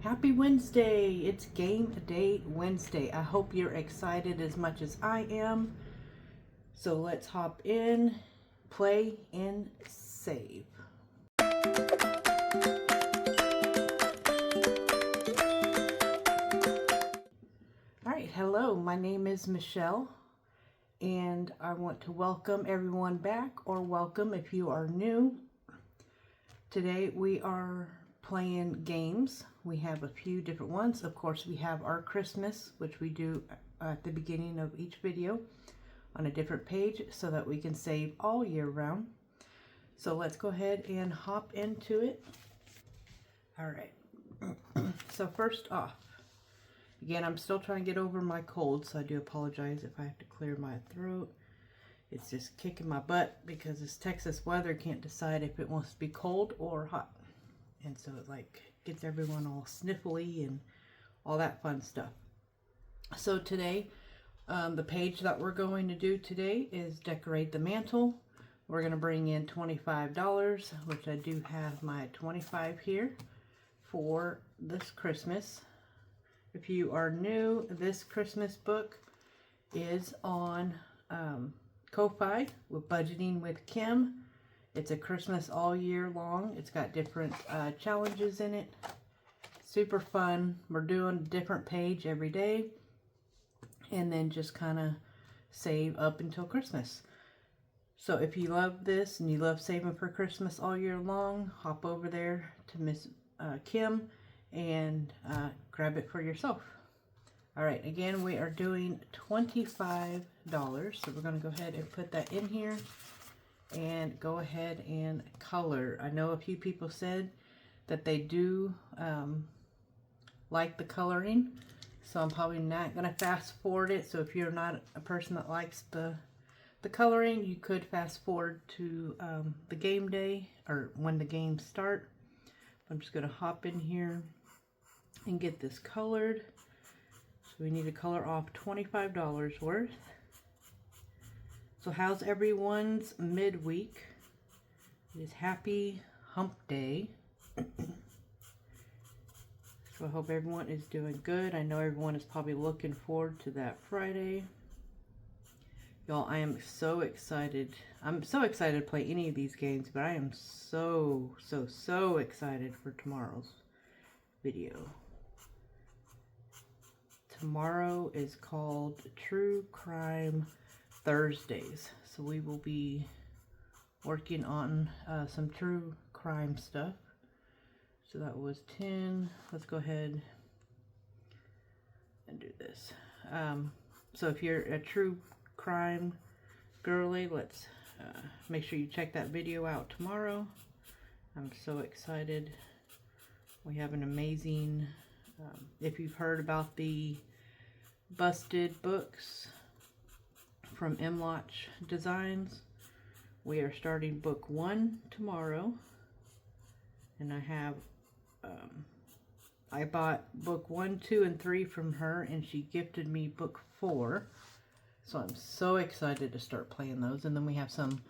Happy Wednesday! It's Game Day Wednesday. I hope you're excited as much as I am. So let's hop in, play, and save. Alright, hello, my name is Michelle, and I want to welcome everyone back, or welcome if you are new. Today we are playing games. We have a few different ones. Of course, we have our Christmas, which we do at the beginning of each video on a different page so that we can save all year round. So let's go ahead and hop into it. All right. So first off, again, I'm still trying to get over my cold, so I do apologize if I have to clear my throat. It's just kicking my butt because this Texas weather can't decide if it wants to be cold or hot. And so it like gets everyone all sniffly and all that fun stuff. So today, the page that we're going to do today is decorate the mantle. We're going to bring in $25, which I do have my 25 here for this Christmas. If you are new, this Christmas book is on Ko-Fi with Budgeting with Kim. It's a Christmas all year long. It's got different challenges in it. Super fun. We're doing a different page every day. And then just kind of save up until Christmas. So if you love this and you love saving for Christmas all year long, hop over there to Miss Kim and grab it for yourself. Alright, again, we are doing $25. So we're going to go ahead and put that in here. And go ahead and color. I know a few people said that they do like the coloring, so I'm probably not going to fast forward it. So if you're not a person that likes the coloring, you could fast forward to the game day or when the games start. I'm just going to hop in here and get this colored. So we need to color off $25 worth. So how's everyone's midweek? It is Happy Hump Day. So I hope everyone is doing good. I know everyone is probably looking forward to that Friday. Y'all, I am so excited. I'm so excited to play any of these games, but I am so excited for tomorrow's video. Tomorrow is called True Crime Thursdays, so we will be working on some true crime stuff. So that was 10. Let's go ahead and do this. So if you're a true crime girly, let's make sure you check that video out tomorrow. I'm so excited. We have an amazing, if you've heard about the Busted books from MLOTch Designs, we are starting book 1 tomorrow, and I have I bought book 1, 2, and 3 from her, and she gifted me book 4, so I'm so excited to start playing those. And then we have some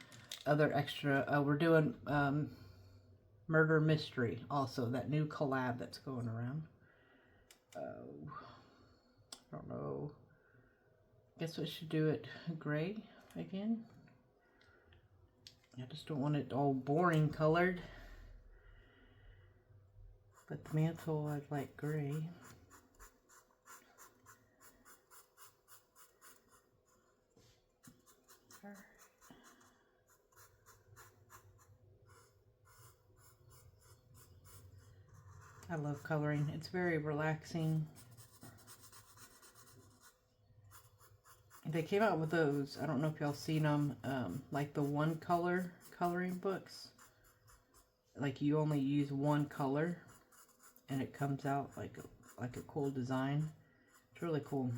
other extra, we're doing Murder Mystery also, that new collab that's going around. I don't know. Guess we should do it gray again. I just don't want it all boring colored. But the mantle, I'd like gray. I love coloring. It's very relaxing. They came out with those, I don't know if y'all seen them, like the one color coloring books. Like you only use one color and it comes out like a cool design. It's really cool.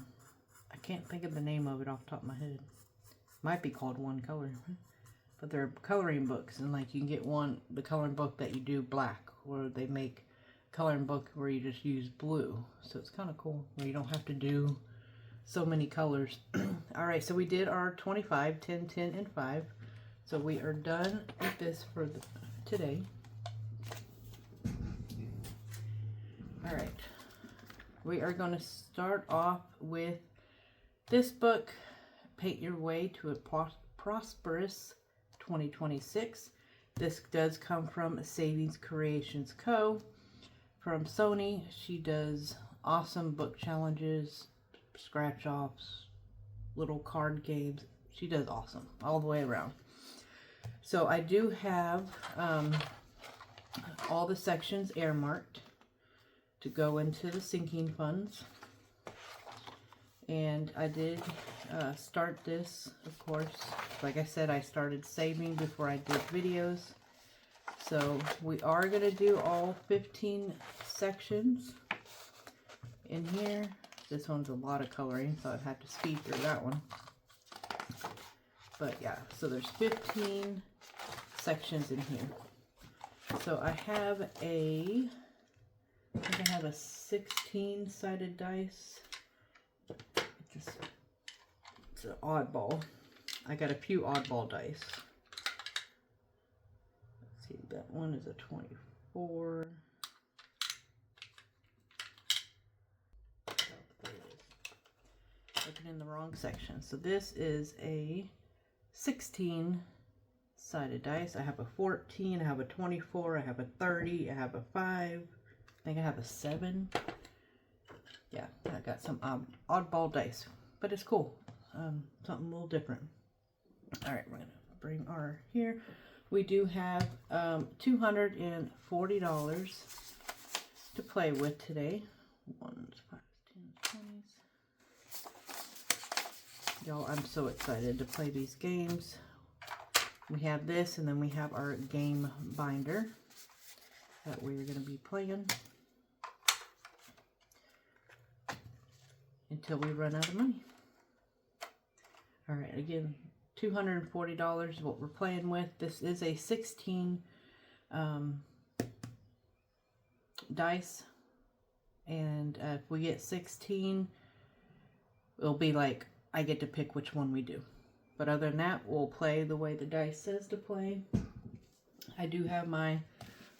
I can't think of the name of it off the top of my head. Might be called One Color. But they're coloring books, and like you can get the coloring book that you do black, or they make a coloring book where you just use blue. So it's kind of cool where you don't have to do so many colors. Alright, so we did our 25, 10, 10, and 5. So we are done with this for today. Alright, we are going to start off with this book, Paint Your Way to a Prosperous 2026. This does come from Savings Creations Co. from Sony. She does awesome book challenges, scratch offs, little card games. She does awesome all the way around. So I do have all the sections earmarked to go into the sinking funds. And I did start this, of course. Like I said, I started saving before I did videos. So we are going to do all 15 sections in here. This one's a lot of coloring, so I'd have to speed through that one. But yeah, so there's 15 sections in here. So I have I think I have a 16-sided dice. It's an oddball. I got a few oddball dice. Let's see, that one is a 24. Looking in the wrong section. So this is a 16-sided dice. I have a 14, I have a 24, I have a 30, I have a 5. I think I have a 7. Yeah, I got some oddball dice, but it's cool. Something a little different. All right, we're gonna bring our here. We do have $240 to play with today. 1s, 5s, 10s, 20s. Y'all, I'm so excited to play these games. We have this, and then we have our game binder that we're going to be playing until we run out of money. All right, again, $240 is what we're playing with. This is a 16 dice, and if we get 16, it'll be like I get to pick which one we do. But other than that, we'll play the way the dice says to play. I do have my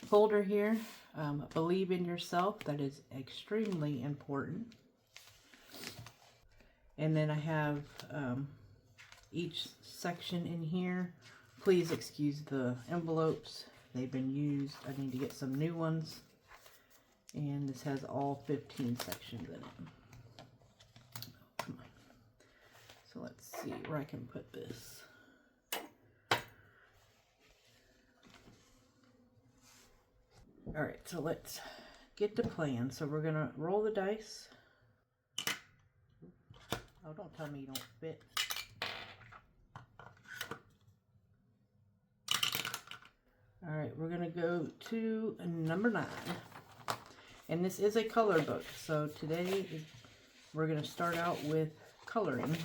folder here. Believe in yourself. That is extremely important. And then I have each section in here. Please excuse the envelopes. They've been used. I need to get some new ones. And this has all 15 sections in it. Come on. So let's see where I can put this. All right, so let's get to playing. So we're gonna roll the dice. Oh, don't tell me you don't fit. All right, we're gonna go to number 9. And this is a color book. So today we're gonna start out with coloring.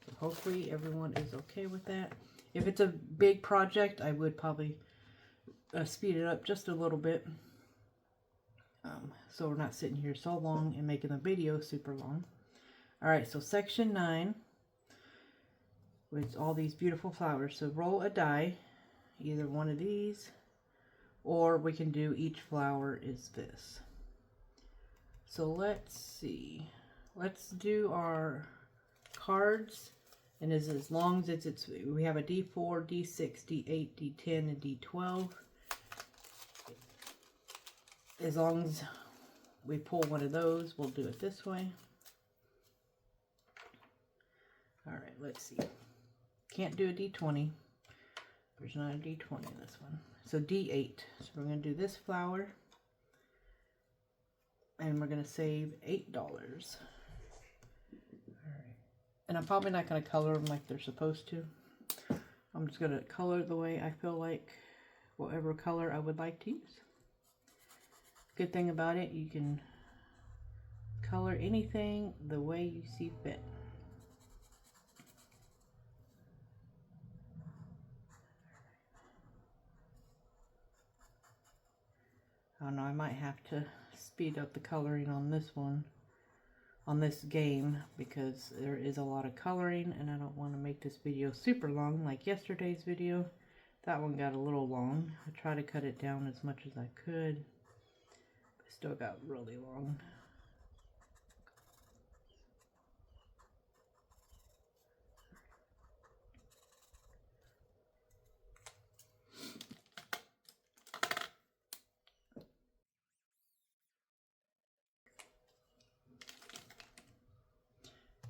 So hopefully everyone is okay with that. If it's a big project, I would probably speed it up just a little bit. So we're not sitting here so long and making the video super long. Alright, so section 9 with all these beautiful flowers. So roll a die, either one of these, or we can do each flower is this. So let's see. Let's do our cards, and as long as we have a D4, D6, D8, D10, and D12. As long as we pull one of those, we'll do it this way. Alright, let's see. Can't do a D20. There's not a D20 in this one. So D8. So we're going to do this flower. And we're going to save $8. Alright. And I'm probably not going to color them like they're supposed to. I'm just going to color the way I feel like, whatever color I would like to use. Good thing about it, you can color anything the way you see fit. I don't know, I might have to speed up the coloring on this one, on this game, because there is a lot of coloring and I don't want to make this video super long like yesterday's video. That one got a little long. I tried to cut it down as much as I could. Still got really long.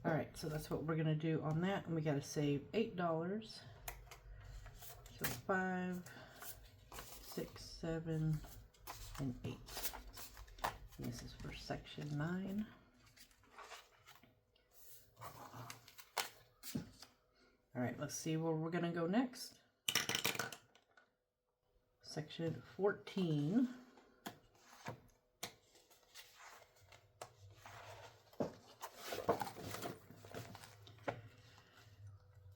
All right, so that's what we're gonna do on that, and we gotta save $8. So 5, 6, 7, and 8. And this is for section 9. All right, let's see where we're gonna go next. Section 14.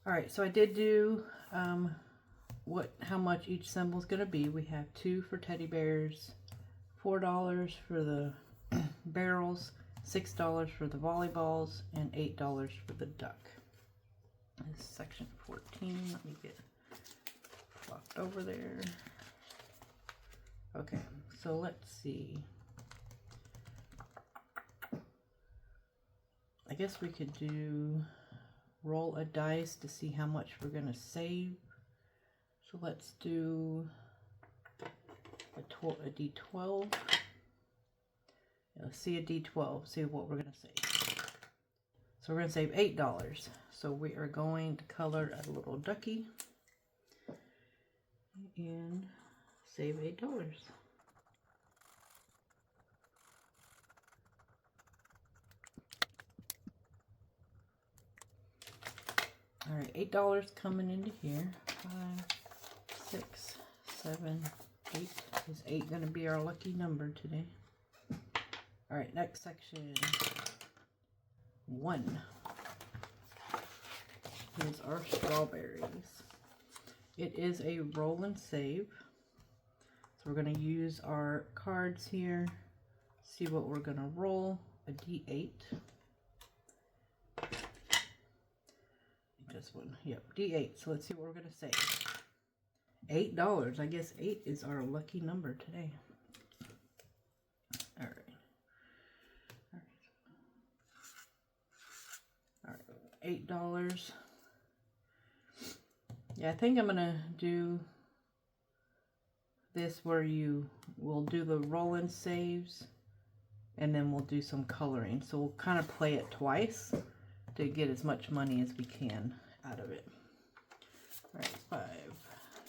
All right, so I did do how much each symbol is going to be. We have 2 for teddy bears, $4 for the barrels, $6 for the volleyballs, and $8 for the duck. This is section 14. Let me get flopped over there. Okay, so let's see. I guess we could do roll a dice to see how much we're going to save. So let's do a D12. Let's see a D12, see what we're going to save. So we're going to save $8. So we are going to color a little ducky and save $8. All right, $8 coming into here. 5, 6, 7, 8. Is 8 going to be our lucky number today? All right, next section. 1 is our strawberries. It is a roll and save. So we're going to use our cards here. See what we're going to roll. A D8. This one, yep, D8. So let's see what we're gonna say. $8. I guess 8 is our lucky number today. All right. $8. Yeah, I think I'm gonna do this where you will do the roll-in saves, and then we'll do some coloring. So we'll kind of play it twice to get as much money as we can out of it. All right, 5,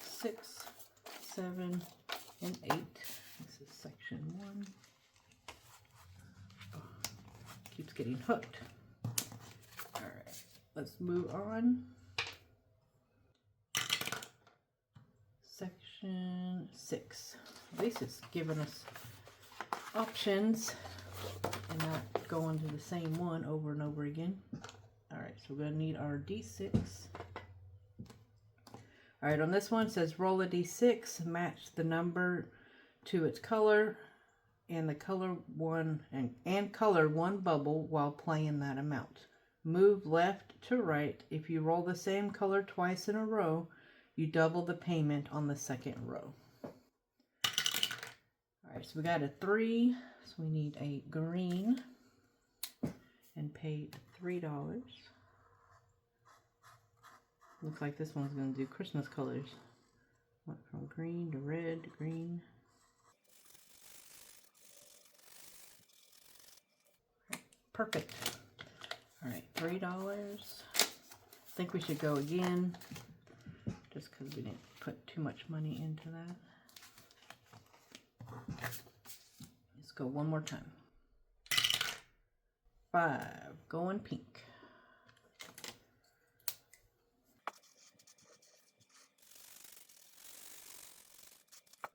6, 7, and 8. This is section 1. Oh, keeps getting hooked. All right, let's move on. Section 6. At least it's giving us options and not going to the same one over and over again. All right, so we're going to need our D6. All right, on this one it says roll a D6, match the number to its color, and the color one and color one bubble while playing that amount. Move left to right. If you roll the same color twice in a row, you double the payment on the second row. All right, so we got a 3, so we need a green and pay $3. Looks like this one's going to do Christmas colors. Went from green to red to green. Perfect. All right, $3. I think we should go again, just because we didn't put too much money into that. Let's go one more time. 5, going pink.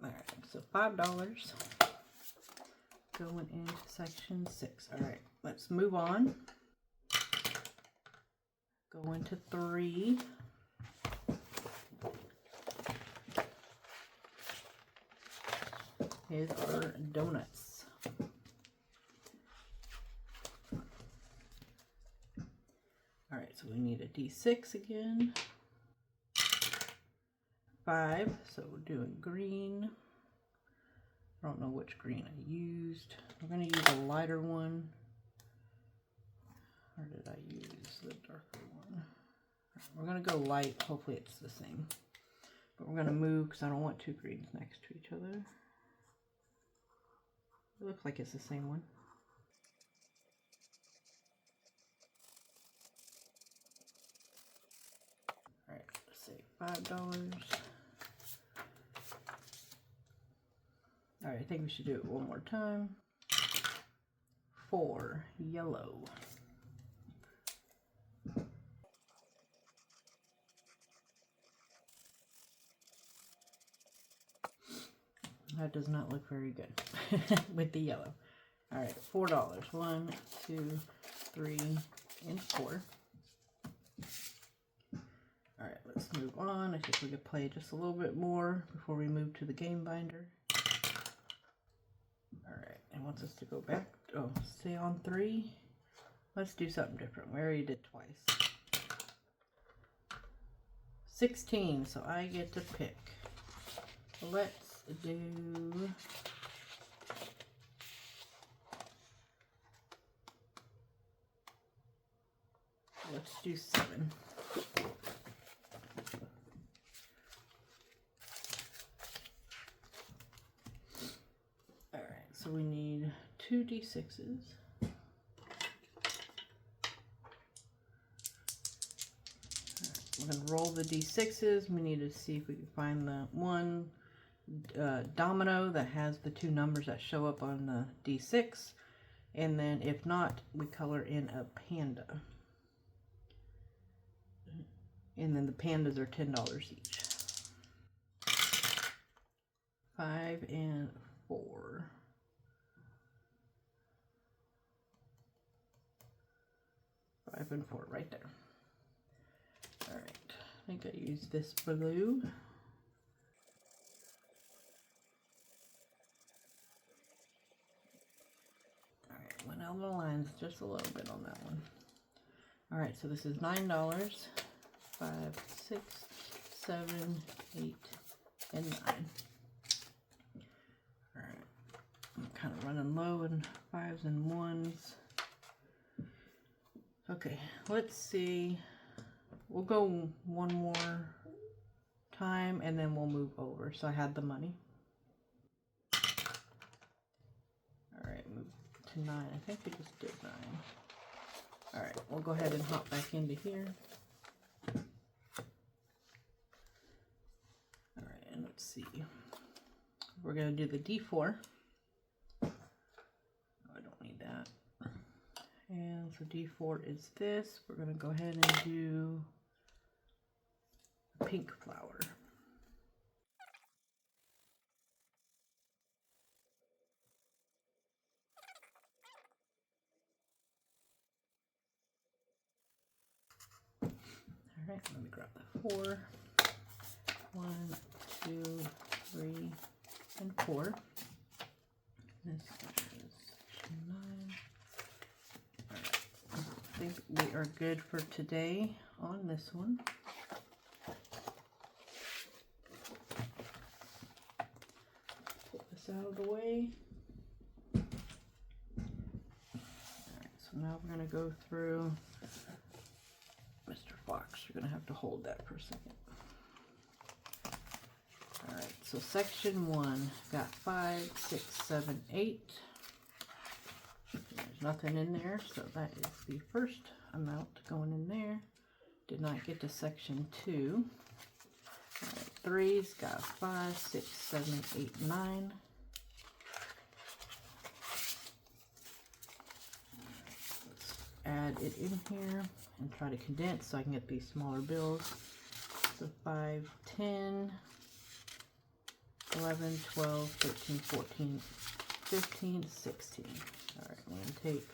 All right, so $5 going into section 6. All right, let's move on. Go into 3. Here's our donuts. All right, so we need a D6 again. 5, so we're doing green, I don't know which green I used. We're going to use a lighter one. Or did I use the darker one? We're going to go light. Hopefully it's the same. But we're going to move because I don't want two greens next to each other. It looks like it's the same one. Alright, let's say $5. Alright, I think we should do it one more time. 4 yellow. That does not look very good with the yellow. Alright, $4. 1, 2, 3, and 4. Alright, let's move on. I think we could play just a little bit more before we move to the game binder. Alright, it wants us to go back. Oh, stay on 3. Let's do something different. We already did twice. 16, so I get to pick. Let's do let's do 7. All right, so we need 2 D6s. We're going to roll the D6s. We need to see if we can find the one domino that has the 2 numbers that show up on the D6. And then if not, we color in a panda. And then the pandas are $10 each. 5 and 4. Five and 4 right there. All right, I think I used this blue. All right, went out of the lines just a little bit on that one. All right, so this is $9. 5, 6, 7, 8, and 9. All right, I'm kind of running low in 5s and 1s. Okay, let's see. We'll go one more time and then we'll move over. So I had the money. All right, move to 9. I think we just did 9. All right, we'll go ahead and hop back into here. All right, and let's see. We're going to do the D4. Oh, I don't need that. And so D4 is this. We're going to go ahead and do a pink flower. All right, let me grab the 4. 1, 2, 3, and 4. This is section 9. All right, I think we are good for today on this one. Put this out of the way. All right, so now we're going to go through. Mr. Fox, you're going to have to hold that for a second. All right, so section 1 got 5, 6, 7, 8. There's nothing in there, so that is the first amount going in there. Did not get to section 2. All right, 3's got 5, 6, 7, 8, 9. Let's add it in here and try to condense so I can get these smaller bills. So 5, 10, 11, 12, 13, 14, 15, 16. All right, I'm going to take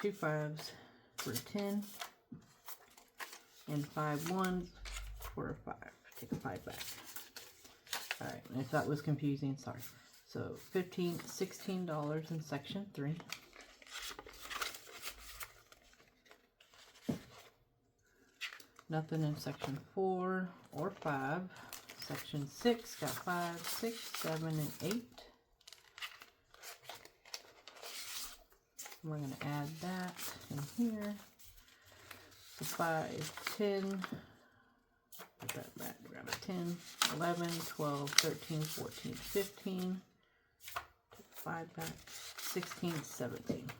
2 5s for a 10 and 5 1s for a 5. Take a 5 back. All right, and if that was confusing, sorry. So $16 in section 3. Nothing in section 4 or 5. section 6, got 5, 6, 7, and 8. We're going to add that in here. So 5, 10, put that back, grab a 10, 11, 12, 13, 14, 15, take 5 back, 16, 17.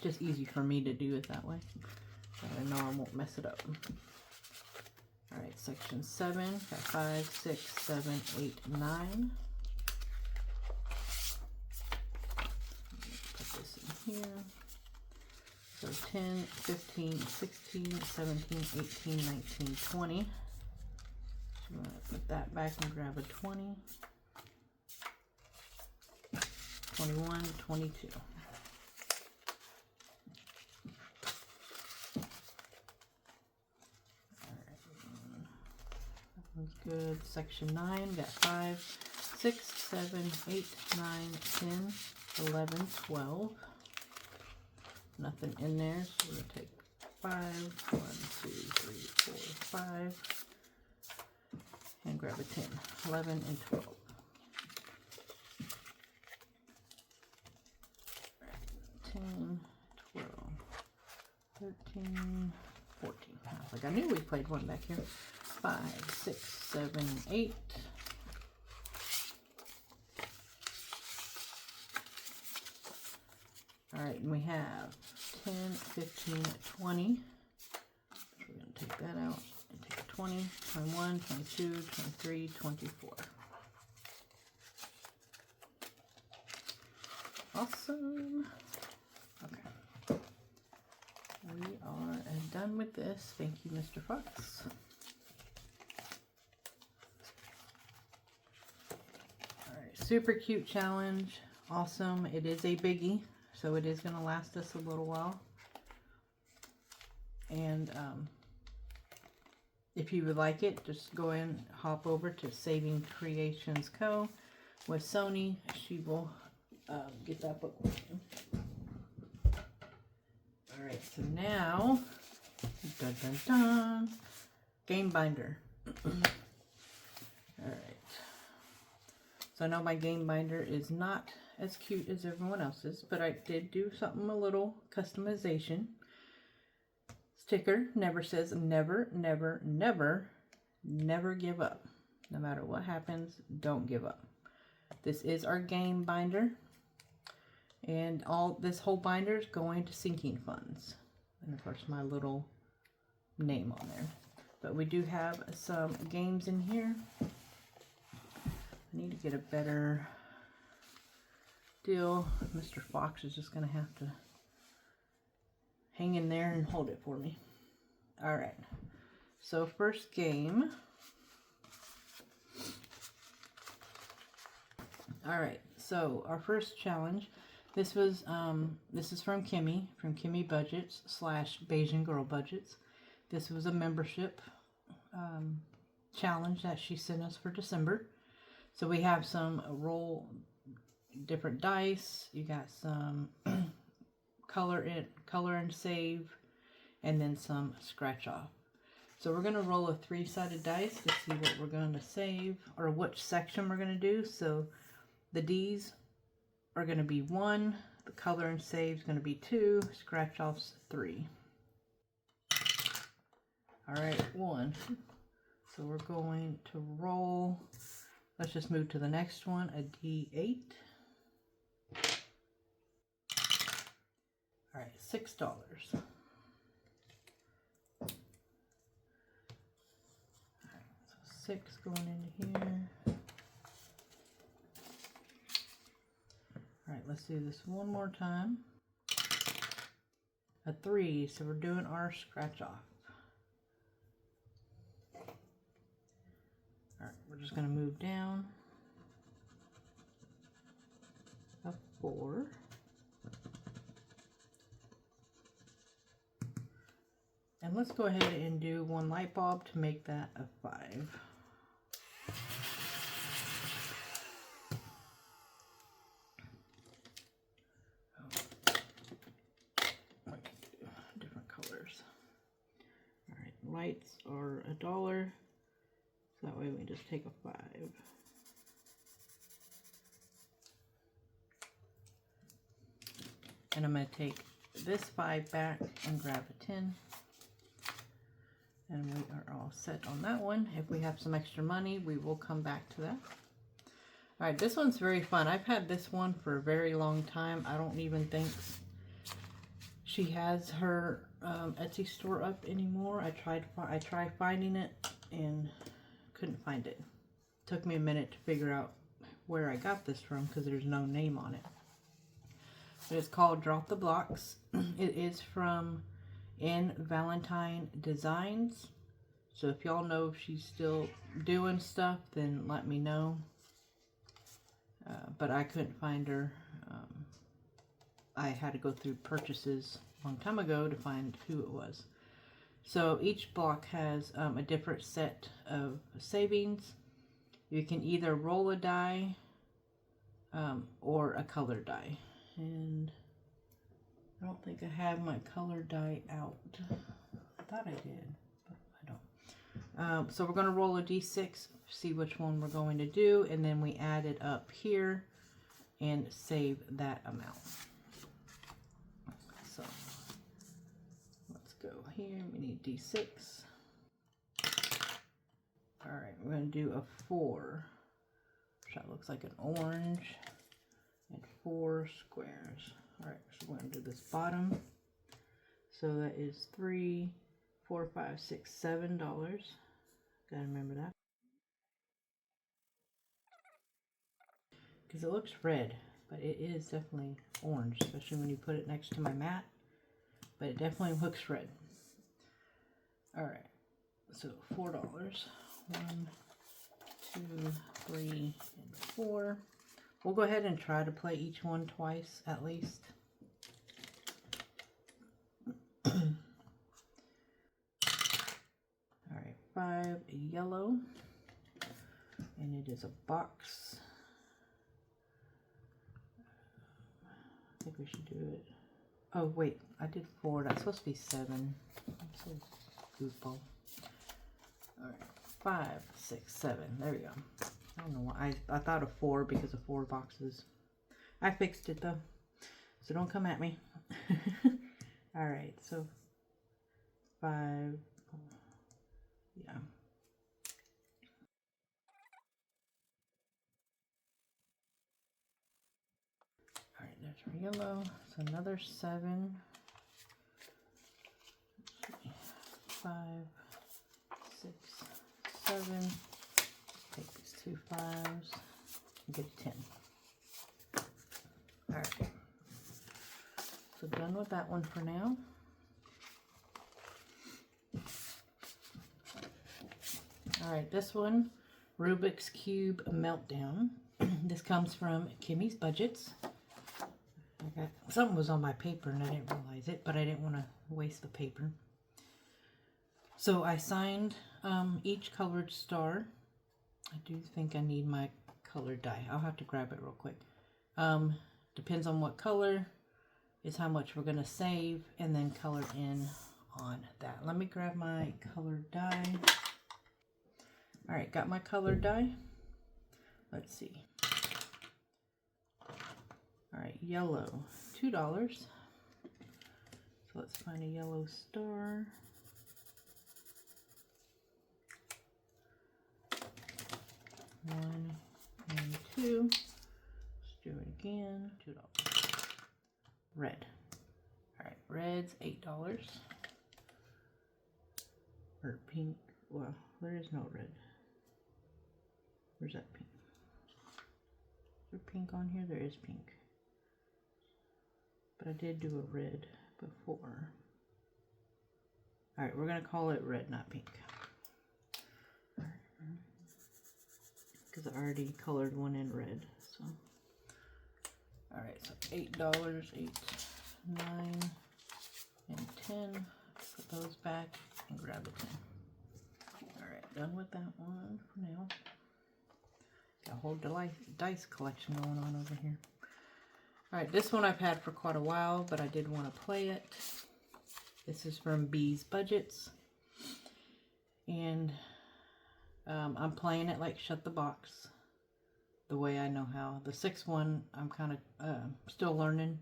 Just easy for me to do it that way. I know I won't mess it up. Alright, section 7, got 5, 6, 7, 8, 9. Put this in here. So 10, 15, 16, 17, 18, 19, 20. I'm going to put that back and grab a 20, 21, 22. Good. Section 9, got 5, 6, 7, 8, 9, 10, 11, 12. Nothing in there, so we're going to take 5, 1, 2, 3, 4, 5, and grab a 10, 11, and 12. 10, 12, 13, 14. I was like, I knew we played one back here. 5, 6, 7, 8. Alright, and we have 10, 15, 20. So we're going to take that out and take a 20, 21, 22, 23, 24. Awesome. Okay. We are done with this. Thank you, Mr. Fox. Super cute challenge. Awesome. It is a biggie, so it is going to last us a little while. And if you would like it, just go in, hop over to Saving Creations Co. with Sony. She will get that book with you. Alright, so now, dun dun dun, Game Binder. Alright. So I know my game binder is not as cute as everyone else's, but I did do something, a little customization. Sticker never says never, never, never, never give up. No matter what happens, don't give up. This is our game binder. And this whole binder is going to sinking funds. And of course my little name on there. But we do have some games in here. I need to get a better deal. Mr. Fox is just going to have to hang in there and hold it for me. Alright, so first game. Alright, so our first challenge. This is from Kimmy Budgets / Bayesian Girl Budgets. This was a membership challenge that she sent us for December. So we have some roll different dice. You got some color and save, and then some scratch off. So we're going to roll a 3-sided dice to see what we're going to save or which section we're going to do. So the D's are going to be 1, the color and save is going to be 2, scratch offs 3. All right, 1. So we're going to roll. Let's just move to the next one, a D8. All right, $6. All right, so 6 going into here. All right, let's do this one more time. A 3, so we're doing our scratch off. Alright, we're just going to move down. A 4. And let's go ahead and do 1 light bulb to make that a 5. Different colors. Alright, lights are $1. So that way we just take a 5. And I'm going to take this 5 back and grab a 10. And we are all set on that one. If we have some extra money, we will come back to that. All right, this one's very fun. I've had this one for a very long time. I don't even think she has her Etsy store up anymore. I tried finding it and couldn't find it. Took me a minute to figure out where I got this from because there's no name on it. But it's called Drop the Blocks. It is from N Valentine Designs. So if y'all know if she's still doing stuff, then let me know. But I couldn't find her. I had to go through purchases a long time ago to find who it was. So each block has a different set of savings. You can either roll a die or a color die. And I don't think I have my color die out. I thought I did, but I don't. So we're going to roll a d6, see which one we're going to do, and then we add it up here and save that amount. So let's go here. We need d6. All right, we're going to do a 4, which that looks like an orange, and 4 squares. All right, so we're going to do this bottom. So that is $3, $4, $5, $6, $7. Gotta remember that. Because it looks red, but it is definitely orange, especially when you put it next to my mat. But it definitely looks red. All right, so $4. 1, 2, 3, and 4. We'll go ahead and try to play each one twice at least. Alright, 5 yellow. And it is a box. I think we should do it. Oh, wait, I did 4. That's supposed to be 7. I'm so goofball. Alright, 5, 6, 7. There we go. I don't know why. I thought of 4 because of 4 boxes. I fixed it though, so don't come at me. Alright, so 5. Yeah. Alright, there's our yellow. So another 7. 5, 6, 7. Take these 2 5s and get a 10. Alright. So done with that one for now. Alright, this one, Rubik's Cube Meltdown. This comes from Kimmy's Budgets. Something was on my paper and I didn't realize it, but I didn't want to waste the paper. So I signed each colored star. I do think I need my colored die. I'll have to grab it real quick. Depends on what color is how much we're going to save and then color in on that. Let me grab my colored die. Alright, got my colored die. Let's see. Alright, yellow, $2. So let's find a yellow star. One and 2. Let's do it again. $2. Red. Alright, red's $8. Or pink. Well, there is no red. Where's that pink? Is there pink on here? There is pink. But I did do a red before. Alright, we're going to call it red, not pink. Because I already colored one in red. So, alright, so $8, 8, 9, and 10. Put those back and grab a 10. Alright, done with that one for now. Got a whole dice collection going on over here. Alright, this one I've had for quite a while, but I did want to play it. This is from B's Budgets. And I'm playing it like Shut the Box, the way I know how. The sixth one, I'm kind of still learning.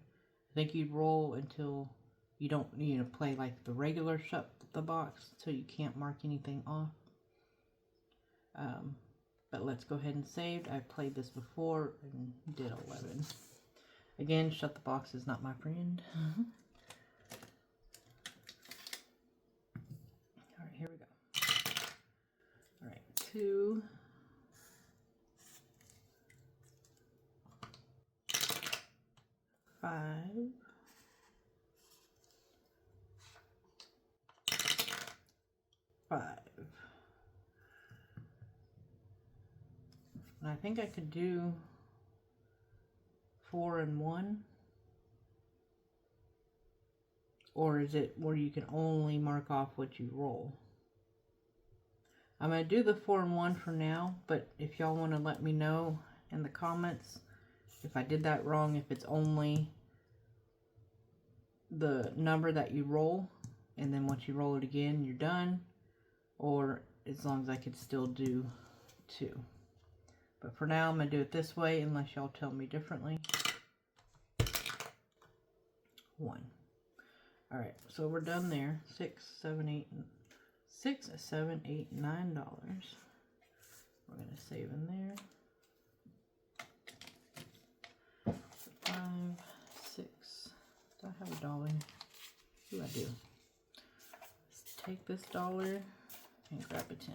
I think you roll until you don't need to play like the regular Shut the Box, so you can't mark anything off. But let's go ahead and save. I've played this before and did 11. Again, Shut the Box is not my friend. Alright, here we go. Alright, 2, 5, 5. And I think I could do 4 and 1. Or is it where you can only mark off what you roll? I'm going to do the 4 and 1 for now, but if y'all want to let me know in the comments if I did that wrong, if it's only the number that you roll, and then once you roll it again, you're done, or as long as I could still do 2. But for now, I'm going to do it this way, unless y'all tell me differently. 1. Alright, so we're done there. $6, $7, $8, $9. We're going to save in there. 5, 6. Do I have a dollar? Ooh, I do. Let's take this dollar and grab a 10.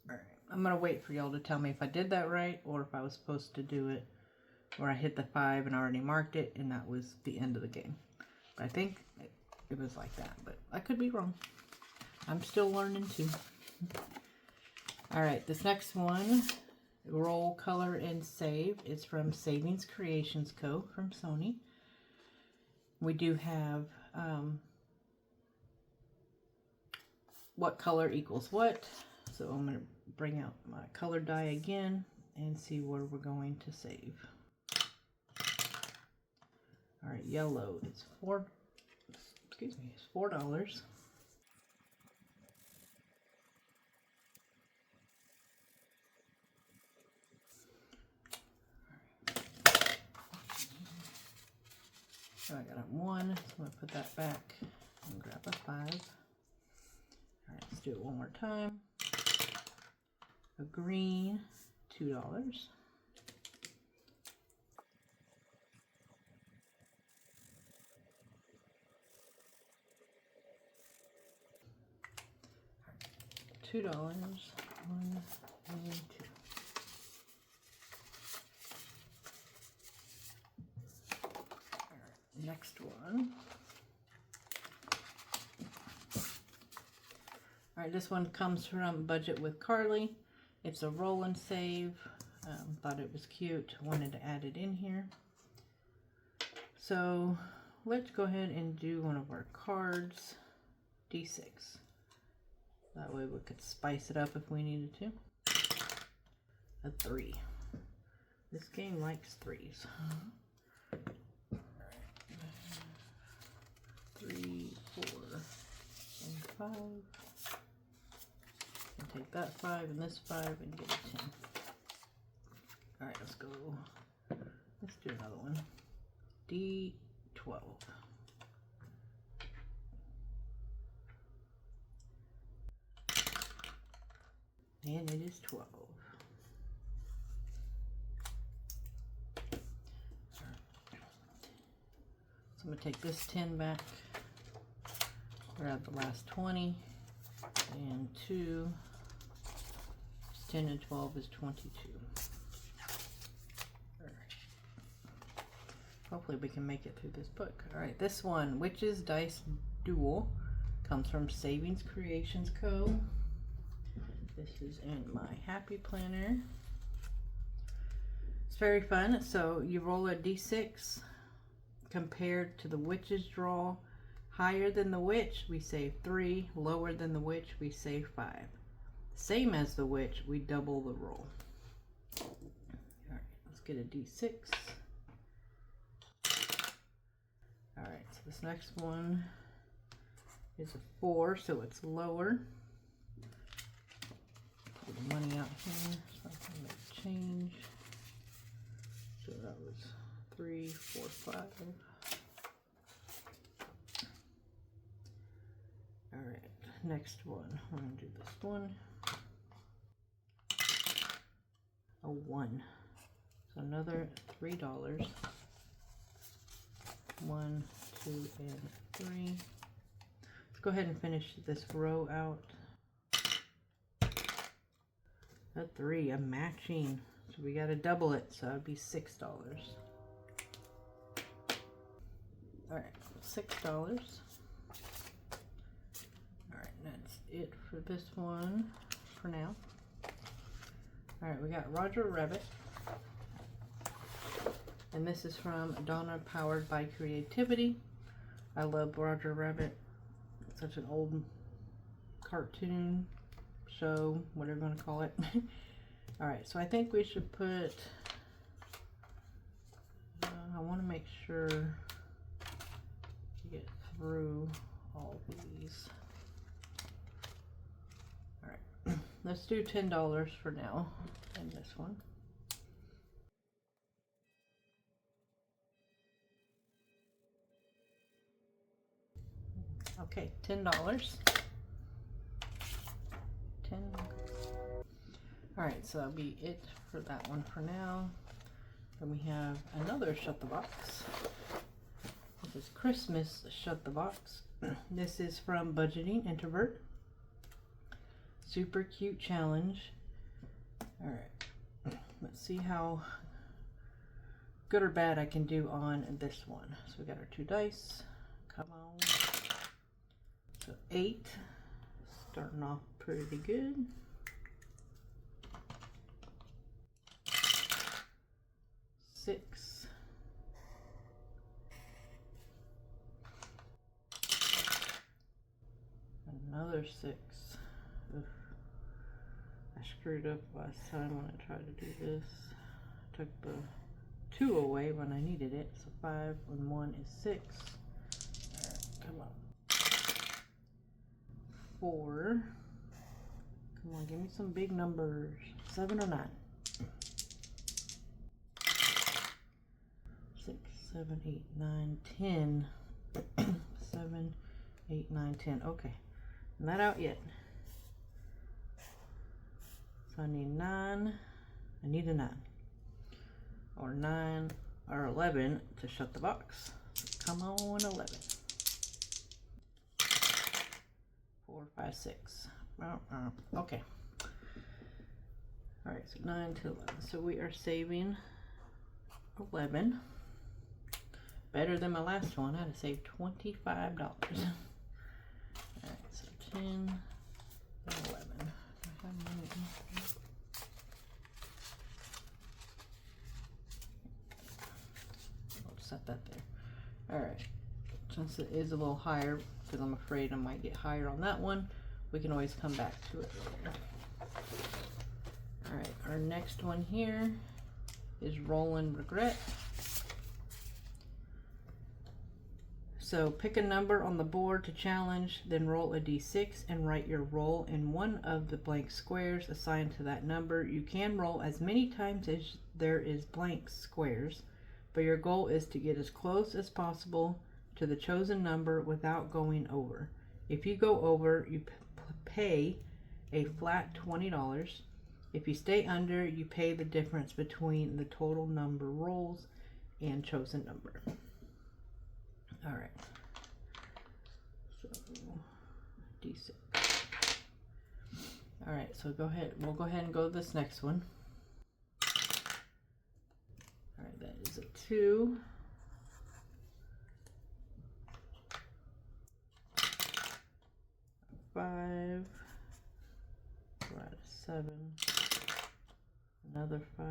Alright, I'm going to wait for y'all to tell me if I did that right, or if I was supposed to do it where I hit the 5 and already marked it, and that was the end of the game. But I think it was like that, but I could be wrong. I'm still learning too. Alright, this next one, Roll, Color, and Save, is from Savings Creations Co. from Sony. We do have what color equals what. So I'm going to bring out my color die again and see where we're going to save. Alright, yellow is $4. So I got a 1, so I'm going to put that back and grab a 5. Alright, let's do it one more time. A green, $2. $2, 1 and 2. Next one. Alright, this one comes from Budget with Carly. It's a roll and save. Thought it was cute. Wanted to add it in here. So let's go ahead and do one of our cards. D6. That way we could spice it up if we needed to. A 3. This game likes 3s. 3, 4, and 5. And take that 5 and this 5 and get a 10. Alright, let's go. Let's do another one. D12. And it is 12. So I'm going to take this 10 back, grab the last 20, and 2. 10 and 12 is 22. Alright. Hopefully we can make it through this book. Alright, this one, Witches Dice Duel, comes from Savings Creations Co. This is in my Happy Planner. It's very fun. So you roll a d6 compared to the witch's draw. Higher than the witch, we save 3. Lower than the witch, we save 5. Same as the witch, we double the roll. Alright, let's get a d6. Alright, so this next one is a 4, so it's lower. the money out here so I can make change. So that was 3, 4, 5. All right, next one. I'm gonna do this one. A 1. So another $3. 1, 2, and 3. Let's go ahead and finish this row out. A 3, a matching. So we got to double it, so it'd be $6. All right, $6. All right, that's it for this one for now. All right, we got Roger Rabbit. And this is from Donna, powered by creativity. I love Roger Rabbit. It's such an old cartoon show, whatever you want to call it. Alright, so I think we should put, I want to make sure to get through all these. Alright, let's do $10 for now in this one. Okay, $10. 10. All right, so that'll be it for that one for now. Then we have another Shut the Box. This is Christmas Shut the Box. This is from Budgeting Introvert. Super cute challenge. All right, let's see how good or bad I can do on this one. So we got our 2 dice. Come on. So 8, starting off pretty good. 6, another 6. Ugh. I screwed up last time when I tried to do this. I took the 2 away when I needed it. So 5 and 1 is 6. All right, come on. 4. Come on, give me some big numbers. 7 or 9. 6, 7, 8, 9, 10. 7, 8, 9, 10. Okay, not out yet. So I need 9. I need a 9. Or 9 or 11 to shut the box. Come on, 11. 4, 5, 6. Okay. All right, so 9 to 11. So we are saving 11. Better than my last one. I had to save $25. All right, so 10 and 11. I'll set that there. All right. Since it is a little higher, because I'm afraid I might get higher on that one, we can always come back to it later. All right, our next one here is Rollin' Regret. So pick a number on the board to challenge, then roll a d6 and write your roll in one of the blank squares assigned to that number. You can roll as many times as there is blank squares, but your goal is to get as close as possible to the chosen number without going over. If you go over, you pay a flat $20. If you stay under, you pay the difference between the total number rolls and chosen number. All right. So D6. All right. So go ahead. We'll go ahead and go to this next one. All right. That is a 2. 5. We're at a 7. Another 5.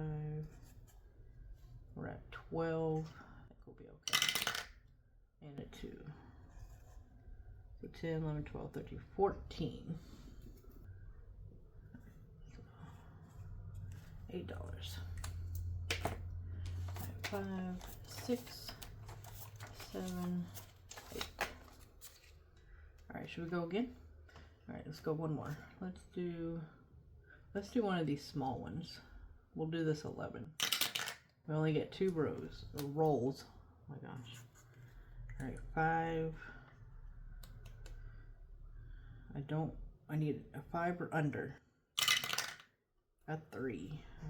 We're at 12. I think we'll be okay. And a 2. So 10, 11, 12, 13, 14. So $8. 5, 6, 7, 8. All right, should we go again? All right, let's go one more. Let's do one of these small ones. We'll do this 11. We only get 2 rows, or rolls. Oh my gosh. All right, 5. I need a 5 or under. A 3. All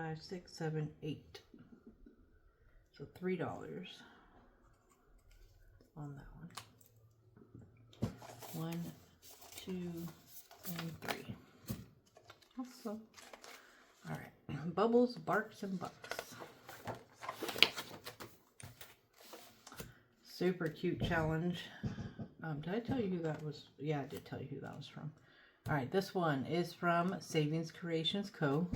right. 5, 6, 7, 8. So $3 on that one. 1, 2, and 3. Awesome. All right. Bubbles, Barks, and Bucks. Super cute challenge. Did I tell you who that was? Yeah, I did tell you who that was from. All right, this one is from Savings Creations Co.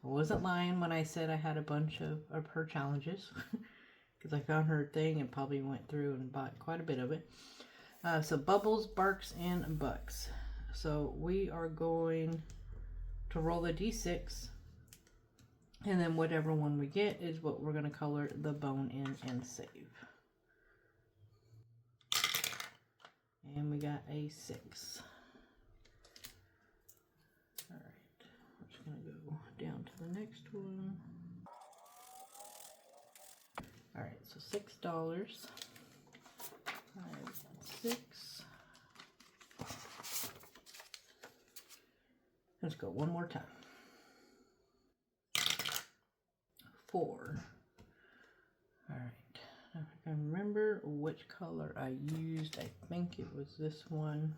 I wasn't lying when I said I had a bunch of her challenges because I found her thing and probably went through and bought quite a bit of it. So Bubbles, Barks, and Bucks. So we are going to roll the D6, and then whatever one we get is what we're going to color the bone in and save. And we got a 6. All right, we're just going to go down to the next one. All right, so $6. 5, 6. Let's go one more time. 4. All right. If I can remember which color I used, I think it was this one,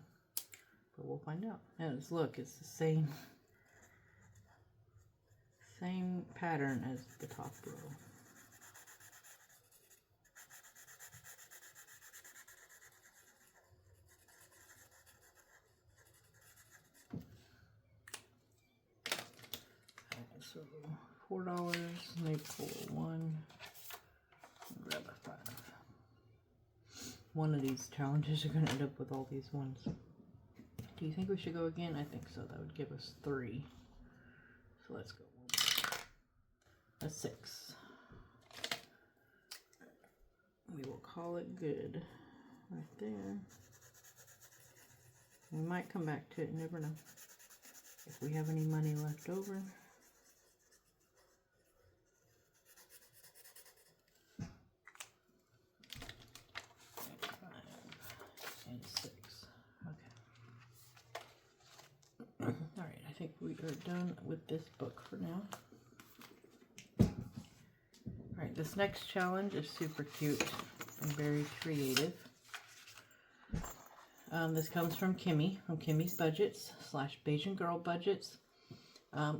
but we'll find out. And look, it's the same pattern as the top row. So $4, let me pull 1, grab a 5. One of these challenges are going to end up with all these ones. Do you think we should go again? I think so. That would give us 3. So let's go. A 6. We will call it good right there. We might come back to it, you never know. If we have any money left over. Alright, I think we are done with this book for now. Alright, this next challenge is super cute and very creative. This comes from Kimmy, from Kimmy's Budgets / Bajan Girl Budgets.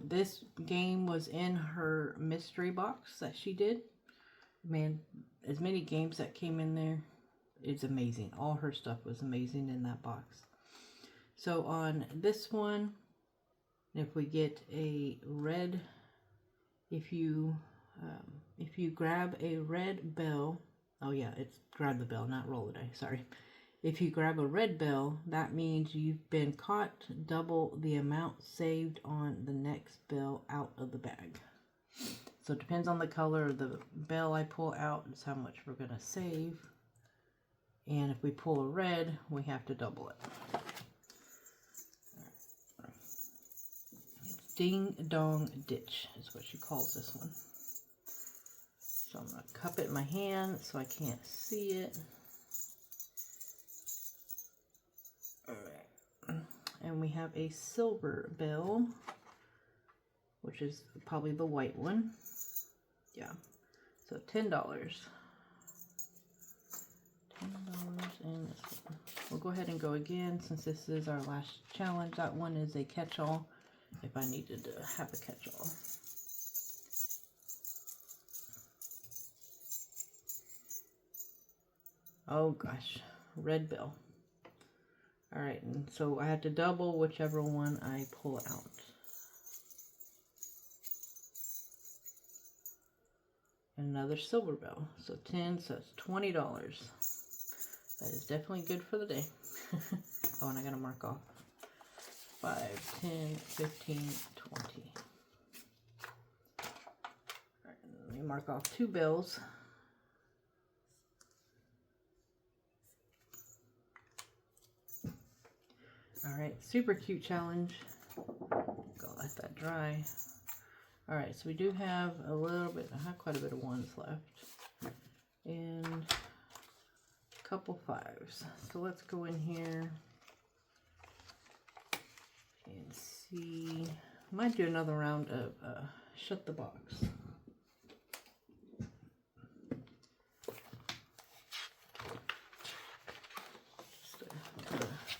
This game was in her mystery box that she did. Man, as many games that came in there, it's amazing. All her stuff was amazing in that box. So on this one, if we get a red, if you grab a red bell, oh yeah, it's grab the bell, not roll the die, sorry. If you grab a red bell, that means you've been caught double the amount saved on the next bell out of the bag. So it depends on the color of the bell I pull out, is how much we're going to save. And if we pull a red, we have to double it. It's Ding Dong Ditch is what she calls this one. So I'm going to cup it in my hand so I can't see it. Alright. And we have a silver bell, which is probably the white one. Yeah. So $10. $10 and this one. We'll go ahead and go again since this is our last challenge. That one is a catch-all if I needed to have a catch-all. Oh gosh, red bell. Alright, and so I have to double whichever one I pull out. And another silver bell. So 10, so it's $20. That is definitely good for the day. Oh, and I gotta mark off 5, 10, 15, 20. Alright, let me mark off 2 bills. Alright, super cute challenge. Go let that dry. All right, so we do have a little bit, quite a bit of ones left, and a couple fives. So let's go in here and see. Might do another round of shut the box.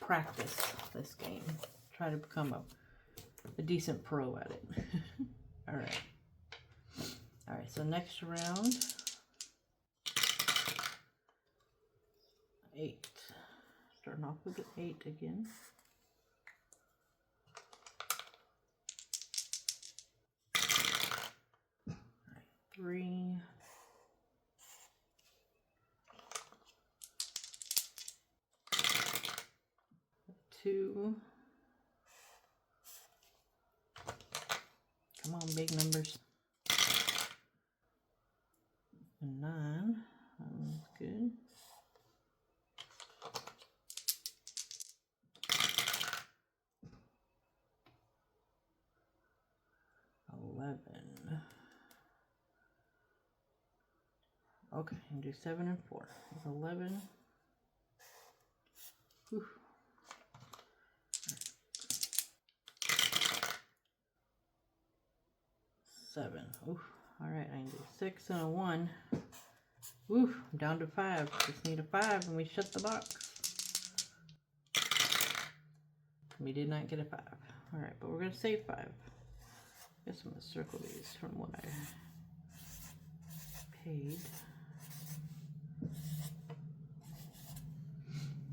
Practice this game. Try to become a decent pro at it. All right. All right, so next round, 8. Starting off with an 8 again. All right, 3. 2. Come on, big numbers. 9. That one's good. 11. Okay, and do 7 and 4. 11. Whew. 7. Oof. All right, I can do 6 and a 1. Oof, I'm down to 5. Just need a 5 and we shut the box. We did not get a 5. All right, but we're going to save 5. Guess I'm going to circle these from what I paid.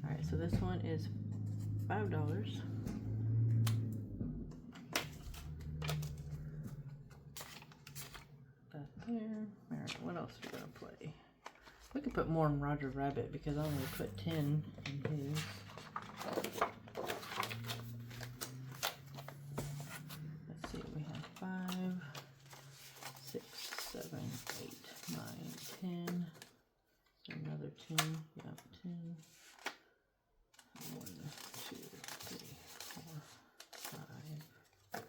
All right, so this one is $5. There. All right, what else are we gonna play? We could put more in Roger Rabbit because I only put 10 in his. Let's see, we have 5, 6, 7, 8, 9, 10. So another 10. Yep, 10. 1, 2, 3, 4, 5.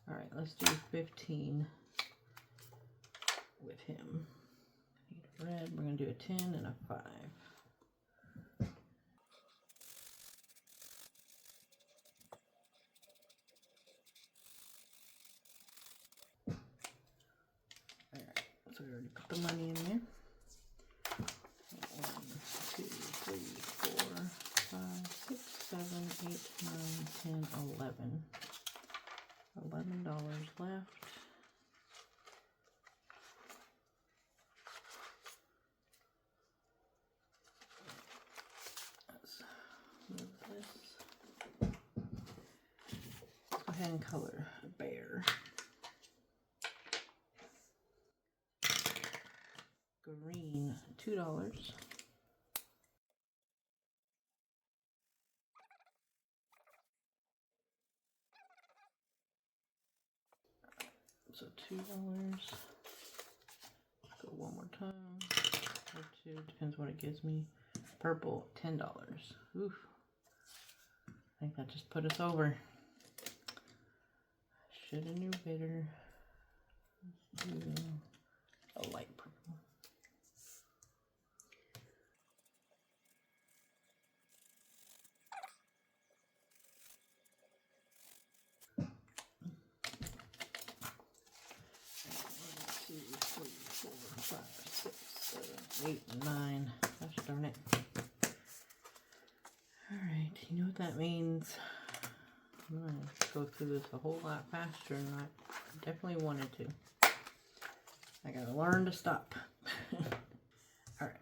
All right, let's do 15. With him. Need red. We're going to do a 10 and a 5. Alright, so we already put the money in there. 1, 2, 3, 4, 5, 6, 7, 8, 9, 10, 11. $11 left. Go ahead and color a bear. Green, $2. So $2. Go one more time. Or 2, depends what it gives me. Purple, $10. Oof. I think that just put us over. Shoulda knew better. Let's do a light purple. Eight, 9. Gosh darn it. Alright, you know what that means. I'm going to go through this a whole lot faster than I definitely wanted to. I got to learn to stop. Alright,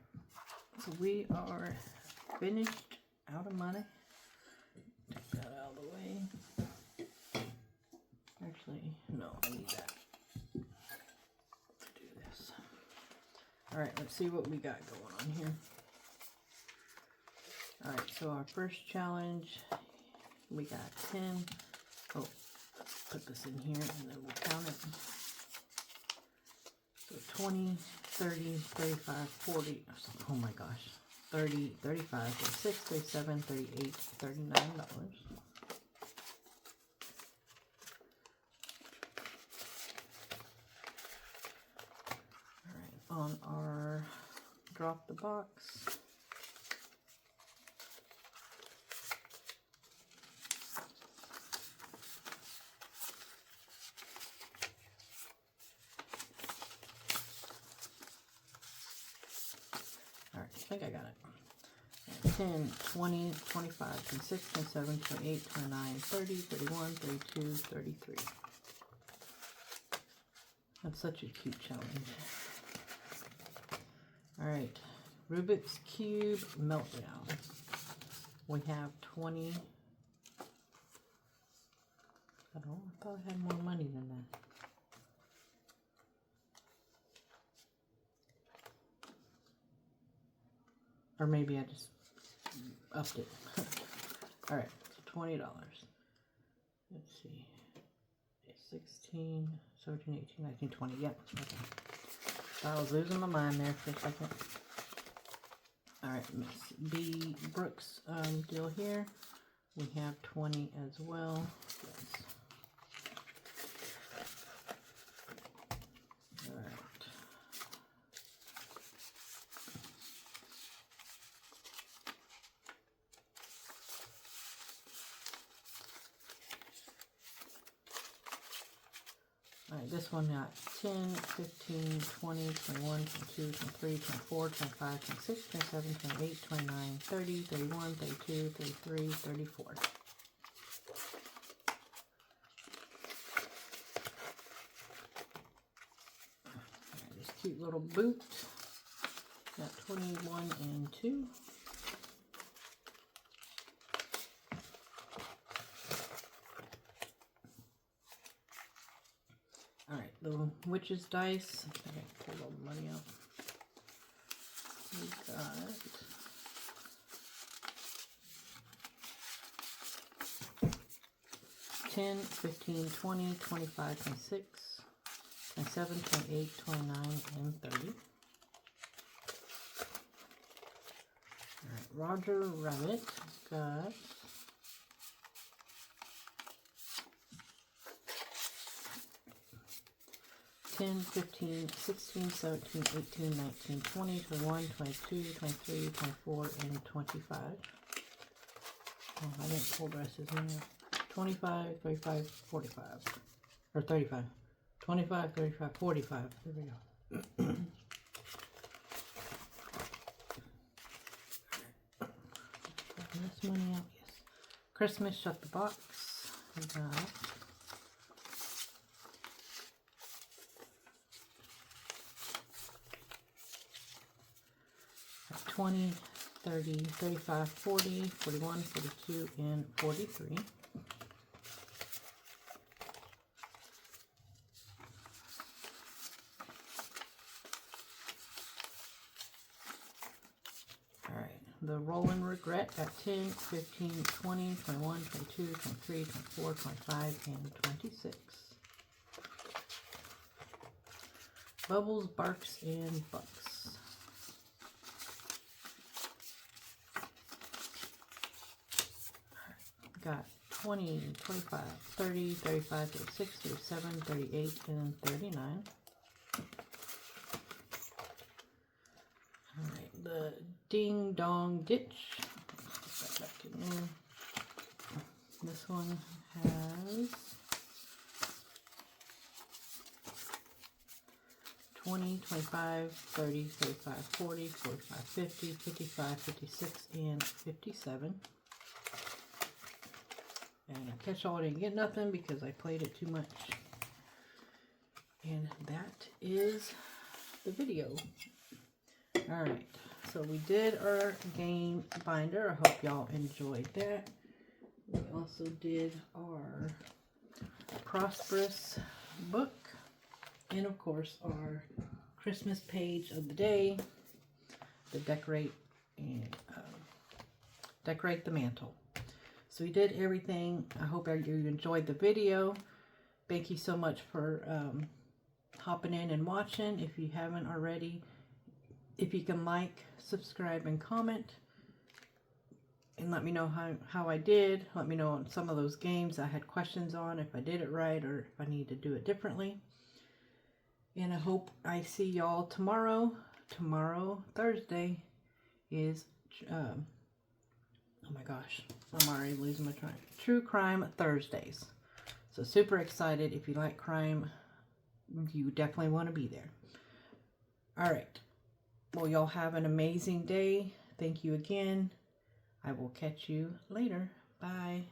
so we are finished out of money. Take that out of the way. Actually, no, I need that. Alright, let's see what we got going on here. Alright, so our first challenge, we got 10. Oh, let's put this in here and then we'll count it. So 20, 30, 35, 40, oh my gosh, 30, 35, 36, 37, 38, $39. on our drop the box. Alright, I think I got it. 10, 20, 25, 26, 27, 28, 29, 30, 31, 32, 33. That's such a cute challenge. Alright, Rubik's Cube Meltdown. We have 20. I thought I had more money than that. Or maybe I just upped it. Alright, so $20. Let's see. 16, 17, 18, 19, 20. Yep. Okay. I was losing my mind there for a second. Alright, Miss B. Brooks deal here. We have 20 as well. Yes. Alright. Alright, this one got 10, 15, 20, 21, 22, 23, 24, 25, 26, 27, 28, 29, 30, 31, 32, 33, 34. Alright, this cute little boot. Got 21 and 2. Alright, the witch's dice. I think I pulled all the money out. We got 10, 15, 20, 25, 26, 27, 28, 29, and 30. Alright, Roger Rabbit got 10, 15, 16, 17, 18, 19, 20, 21, 22, 23, 24, and 25. Oh, I didn't pull the rest of these. 25, 35, 45. Or 35. 25, 35, 45. There we go. This money out, yes. Christmas, shut the box. We got 20, 30, 35, 40, 41, 42, and 43. Alright, the Rolling Regret at 10, 15, 20, 21, 22, 23, 24, 25, and 26. Bubbles, Barks, and Bucks. Got 20, 25, 30, 35, 36, 37, 38, and 39. Alright, the Ding Dong Ditch. Put that back in there. This one has 20, 25, 30, 35, 40, 45, 50, 55, 56, and 57. And I catch all, I didn't get nothing because I played it too much. And that is the video. Alright, so we did our game binder. I hope y'all enjoyed that. We also did our Prosperous book. And of course our Christmas page of the day. The decorate and decorate the mantle. So we did everything. I hope you enjoyed the video. Thank you so much for hopping in and watching. If you haven't already, if you can like, subscribe, and comment. And let me know how I did. Let me know on some of those games I had questions on, if I did it right or if I need to do it differently. And I hope I see y'all tomorrow. Tomorrow, Thursday, is, oh my gosh, I'm already losing my train. True Crime Thursdays. So super excited. If you like crime, you definitely want to be there. All right. Well, y'all have an amazing day. Thank you again. I will catch you later. Bye.